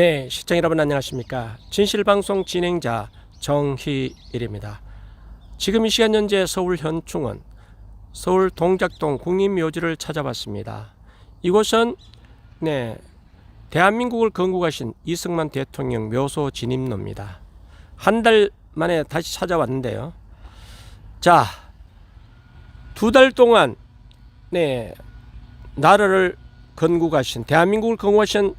네, 시청자 여러분 안녕하십니까. 진실방송 진행자 정희일입니다. 지금 이 시간 현재 서울 현충원 서울 동작동 국립묘지를 찾아봤습니다. 이곳은 대한민국을 건국하신 이승만 대통령 묘소 진입로입니다. 한 달 만에 다시 찾아왔는데요. 자, 2달 동안 나라를 건국하신 대한민국을 건국하신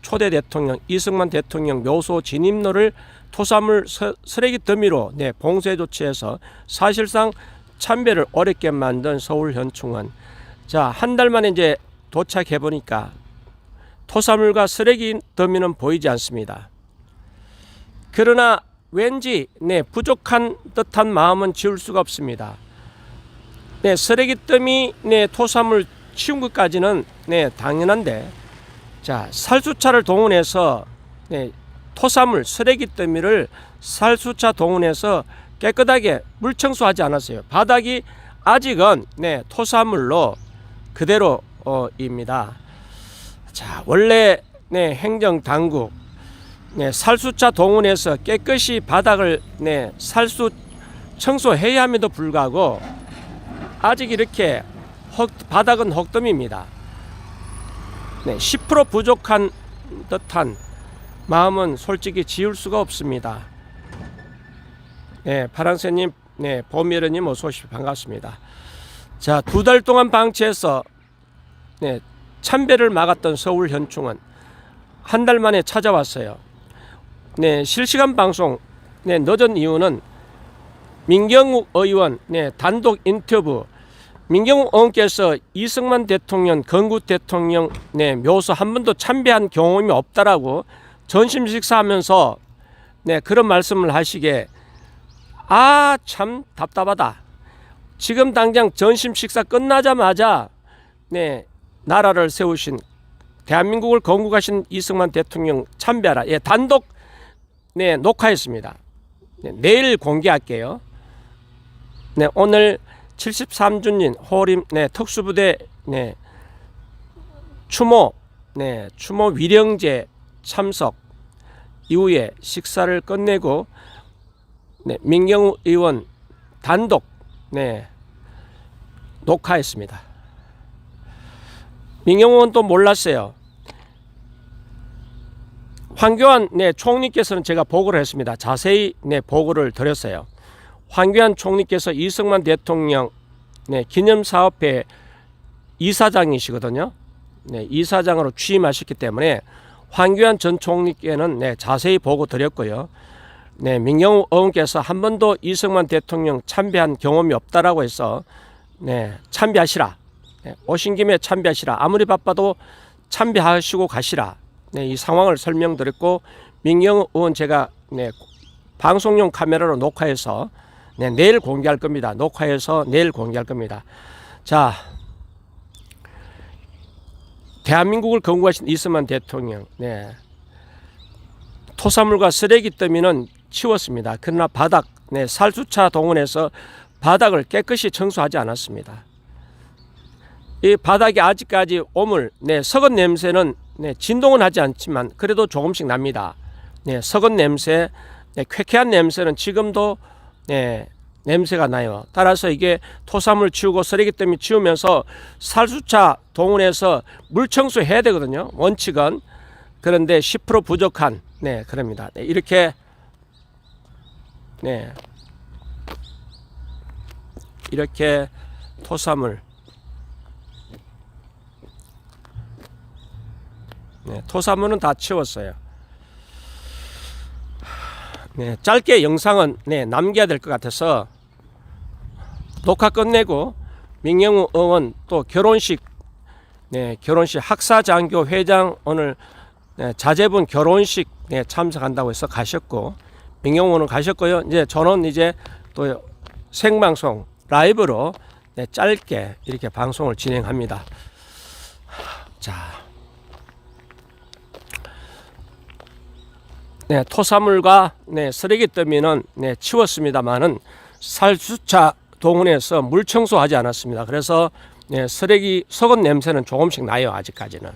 초대 대통령 이승만 대통령 묘소 진입로를 토사물 쓰레기 더미로 봉쇄 조치해서 사실상 참배를 어렵게 만든 서울 현충원. 자, 한 달 만에 이제 도착해 보니까 토사물과 쓰레기 더미는 보이지 않습니다. 그러나 왠지 부족한 듯한 마음은 지울 수가 없습니다. 쓰레기 더미 토사물 치운 것까지는 당연한데, 자, 살수차를 동원해서 토사물 쓰레기 더미를 살수차 동원해서 깨끗하게 물 청소하지 않았어요. 바닥이 아직은 토사물로 그대로입니다. 자, 원래 행정당국 살수차 동원해서 깨끗이 바닥을 살수 청소해야 함에도 불구하고 아직 이렇게 바닥은 흙더미입니다. 10% 부족한 듯한 마음은 솔직히 지울 수가 없습니다. 파랑새님, 봄여러님 어서 오십시오. 반갑습니다. 자, 2달 동안 방치해서 참배를 막았던 서울 현충원 한 달 만에 찾아왔어요. 실시간 방송 늦은 이유는 민경욱 의원 단독 인터뷰. 민경욱 의원께서 이승만 대통령 건국 대통령 묘소 한 번도 참배한 경험이 없다라고 전심 식사하면서 그런 말씀을 하시게 참 답답하다. 지금 당장 전심 식사 끝나자마자 나라를 세우신 대한민국을 건국하신 이승만 대통령 참배하라. 단독 녹화했습니다. 내일 공개할게요. 오늘 73주년 호림 특수부대 추모 위령제 참석 이후에 식사를 끝내고 민경욱 의원 단독 녹화했습니다. 민경욱 의원 또 몰랐어요. 황교안 총리께서는 제가 보고를 했습니다. 자세히 보고를 드렸어요. 황교안 총리께서 이승만 대통령 기념사업회 이사장이시거든요. 이사장으로 취임하셨기 때문에 황교안 전 총리께는 자세히 보고 드렸고요. 민경욱 의원께서 한 번도 이승만 대통령 참배한 경험이 없다라고 해서 참배하시라. 오신 김에 참배하시라. 아무리 바빠도 참배하시고 가시라. 이 상황을 설명드렸고, 민경욱 의원 제가 방송용 카메라로 녹화해서 내일 공개할 겁니다. 녹화해서 내일 공개할 겁니다. 자, 대한민국을 건국하신 이승만 대통령 토사물과 쓰레기 더미는 치웠습니다. 그러나 바닥 살수차 동원해서 바닥을 깨끗이 청소하지 않았습니다. 이 바닥이 아직까지 오물 썩은 냄새는 진동은 하지 않지만 그래도 조금씩 납니다. 썩은 냄새, 쾌쾌한 냄새는 지금도 냄새가 나요. 따라서 이게 토사물 치우고 쓰레기 더미 치우면서 살수차 동원해서 물 청소해야 되거든요. 원칙은. 그런데 10% 부족한 그럽니다. 이렇게 이렇게 토사물 토사물은 다 치웠어요. 짧게 영상은 남겨야 될 것 같아서 녹화 끝내고 민경욱 의원 또 결혼식 학사장교 회장 오늘 자제분 결혼식 참석한다고 해서 가셨고, 민경욱 의원은 가셨고요. 이제 저는 또 생방송 라이브로 짧게 이렇게 방송을 진행합니다. 자, 토사물과 쓰레기 더미는 치웠습니다만은 살수차 동원해서 물 청소하지 않았습니다. 그래서 쓰레기 썩은 냄새는 조금씩 나요. 아직까지는.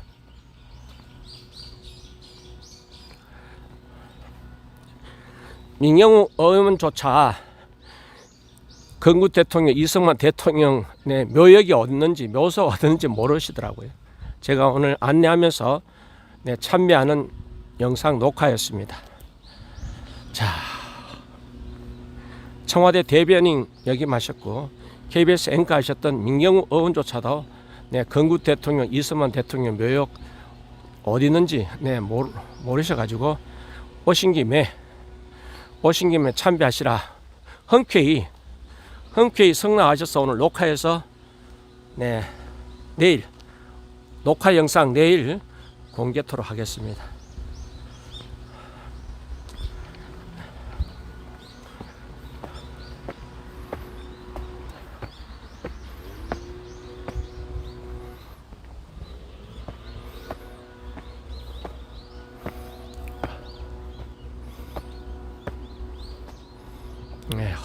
민경우 의원조차 건국 대통령 이승만 대통령의 묘역이 어딨는지 묘소가 어딨는지 모르시더라고요. 제가 오늘 안내하면서 참배하는 영상 녹화였습니다. 자, 청와대 대변인 역임하셨고 KBS 앵커 하셨던 민경우 의원조차도 건국 대통령 이승만 대통령 묘역 어디 있는지 모르셔가지고 오신 김에 참배하시라 흔쾌히 성남하셔서 오늘 녹화해서 내일 녹화 영상 내일 공개토록 하겠습니다.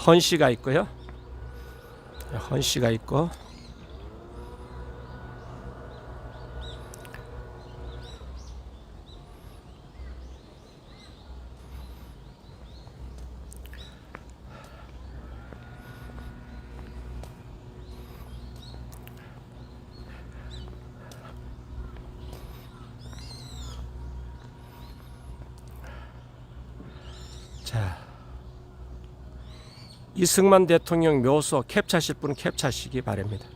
헌씨가 있고요. 헌씨가 있고 자, 이승만 대통령 묘소 캡처하실 분은 캡처하시기 바랍니다.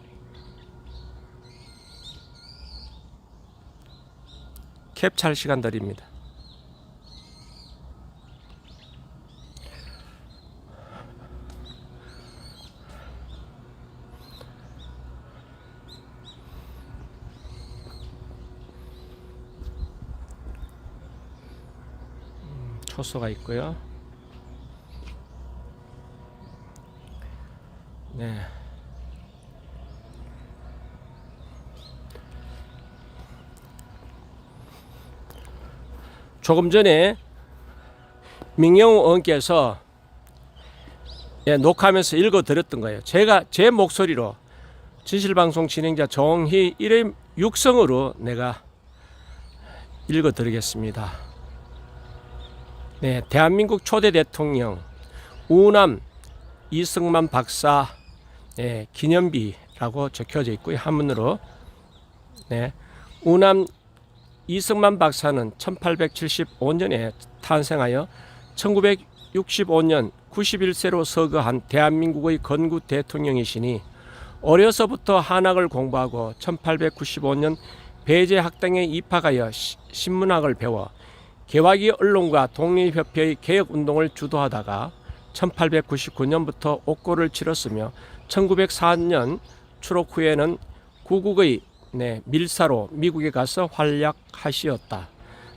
캡처할 시간 드립니다. 초소가 있고요. 조금 전에 민경우 의원께서 녹화하면서 읽어드렸던 거예요. 제가 제 목소리로 진실방송 진행자 정희 1회 육성으로 내가 읽어드리겠습니다. 대한민국 초대 대통령 우남 이승만 박사 기념비라고 적혀져 있고요. 한문으로 우남 이승만 박사는 1875년에 탄생하여 1965년 91세로 서거한 대한민국의 건국 대통령이시니 어려서부터 한학을 공부하고 1895년 배제학당에 입학하여 신문학을 배워 개화기 언론과 독립협회의 개혁운동을 주도하다가 1899년부터 옥고를 치렀으며 1904년 출옥 후에는 구국의 밀사로 미국에 가서 활약하시었다.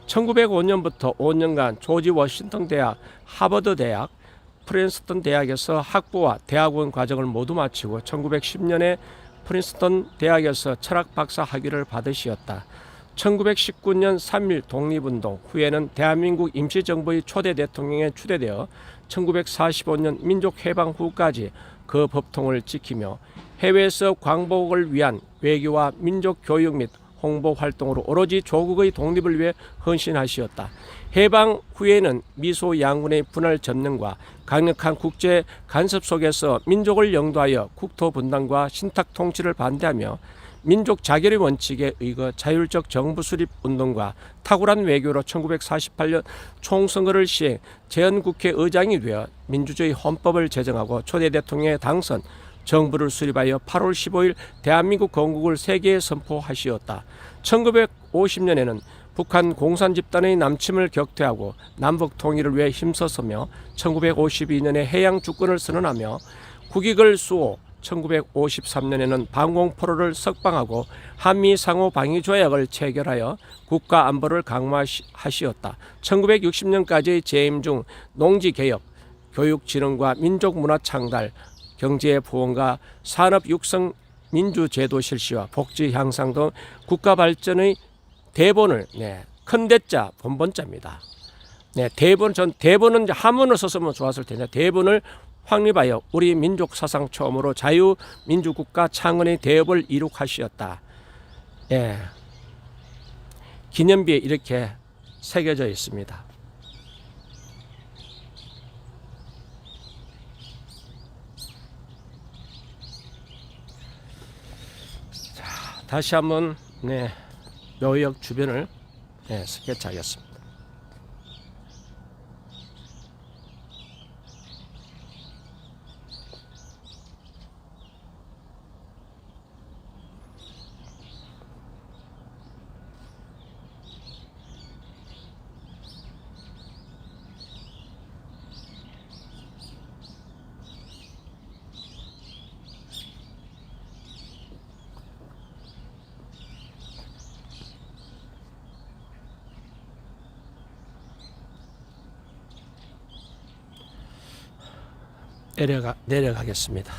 1905년부터 5년간 조지 워싱턴 대학, 하버드 대학, 프린스턴 대학에서 학부와 대학원 과정을 모두 마치고 1910년에 프린스턴 대학에서 철학 박사 학위를 받으시었다. 1919년 3.1 독립운동 후에는 대한민국 임시정부의 초대 대통령에 추대되어 1945년 민족해방 후까지 그 법통을 지키며 해외에서 광복을 위한 외교와 민족교육 및 홍보 활동으로 오로지 조국의 독립을 위해 헌신하시었다. 해방 후에는 미소 양군의 분할 점령과 강력한 국제 간섭 속에서 민족을 영도하여 국토 분단과 신탁 통치를 반대하며 민족 자결의 원칙에 의거 자율적 정부 수립 운동과 탁월한 외교로 1948년 총선거를 시행 재헌국회 의장이 되어 민주주의 헌법을 제정하고 초대 대통령에 당선, 정부를 수립하여 8월 15일 대한민국 건국을 세계에 선포하시었다. 1950년에는 북한 공산 집단의 남침을 격퇴하고 남북 통일을 위해 힘써서며 1952년에 해양 주권을 선언하며 국익을 수호, 1953년에는 방공포로를 석방하고 한미 상호 방위 조약을 체결하여 국가 안보를 강화하시었다. 1960년까지 재임 중 농지개혁, 교육진흥과 민족문화 창달, 경제 보원과 산업 육성, 민주제도 실시와 복지 향상 등 국가 발전의 대본을 큰 대자 본본자입니다. 대본은 한문을 썼으면 좋았을 텐데 대본을 확립하여 우리 민족 사상 처음으로 자유민주국가 창헌의 대업을 이룩하시었다. 기념비에 이렇게 새겨져 있습니다. 다시 한번 묘역 주변을 스케치하겠습니다. 내려가겠습니다.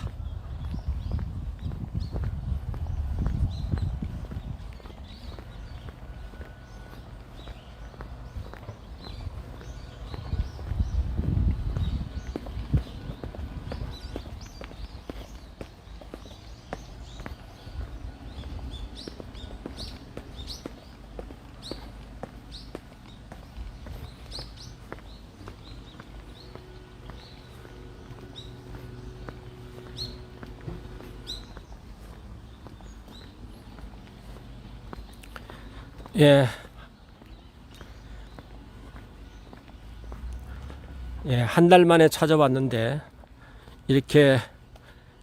한 달 만에 찾아왔는데 이렇게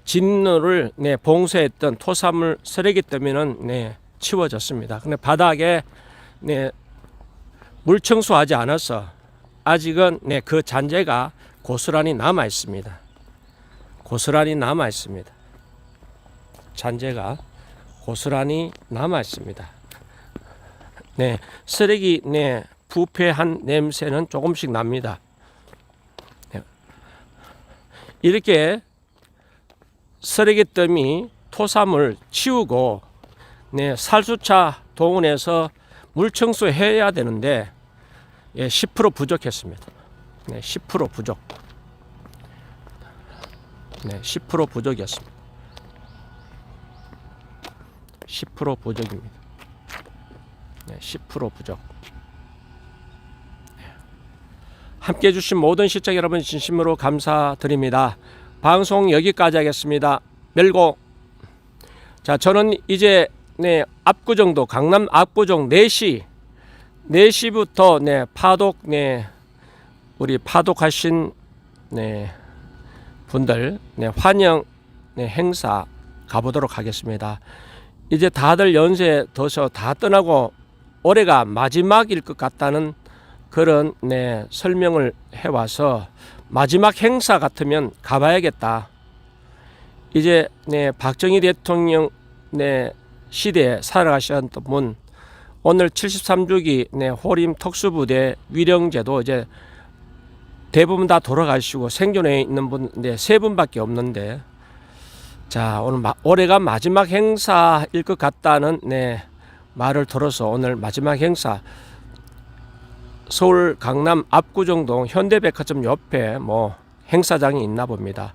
진로를 봉쇄했던 토사물 쓰레기 때문에는 치워졌습니다. 근데 바닥에 물 청소하지 않아서 아직은 그 잔재가 고스란히 남아 있습니다. 고스란히 남아 있습니다. 잔재가 고스란히 남아 있습니다. 쓰레기 부패한 냄새는 조금씩 납니다. 이렇게 쓰레기더미 토사물 치우고 살수차 동원해서 물 청소해야 되는데 10% 부족했습니다. 10% 부족. 10% 부족이었습니다. 10% 부족입니다. 10% 부족. 함께 해주신 모든 시청자 여러분 진심으로 감사드립니다. 방송 여기까지 하겠습니다. 멸고. 자, 저는 이제 압구정도 강남 압구정 4시부터 파독 우리 파독하신 분들 환영 행사 가보도록 하겠습니다. 이제 다들 연세 더서 다 떠나고 올해가 마지막일 것 같다는 그런 설명을 해와서 마지막 행사 같으면 가봐야겠다. 이제 박정희 대통령 시대에 살아가셨던 분, 오늘 73주기 호림 특수부대 위령제도 이제 대부분 다 돌아가시고 생존해 있는 분 3분밖에 없는데, 자, 오늘 올해가 마지막 행사일 것 같다는 말을 들어서 오늘 마지막 행사 서울 강남 압구정동 현대백화점 옆에 행사장이 있나 봅니다.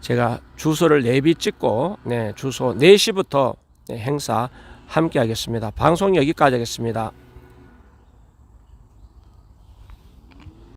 제가 주소를 내비 찍고 주소 4시부터 행사 함께 하겠습니다. 방송 여기까지 하겠습니다.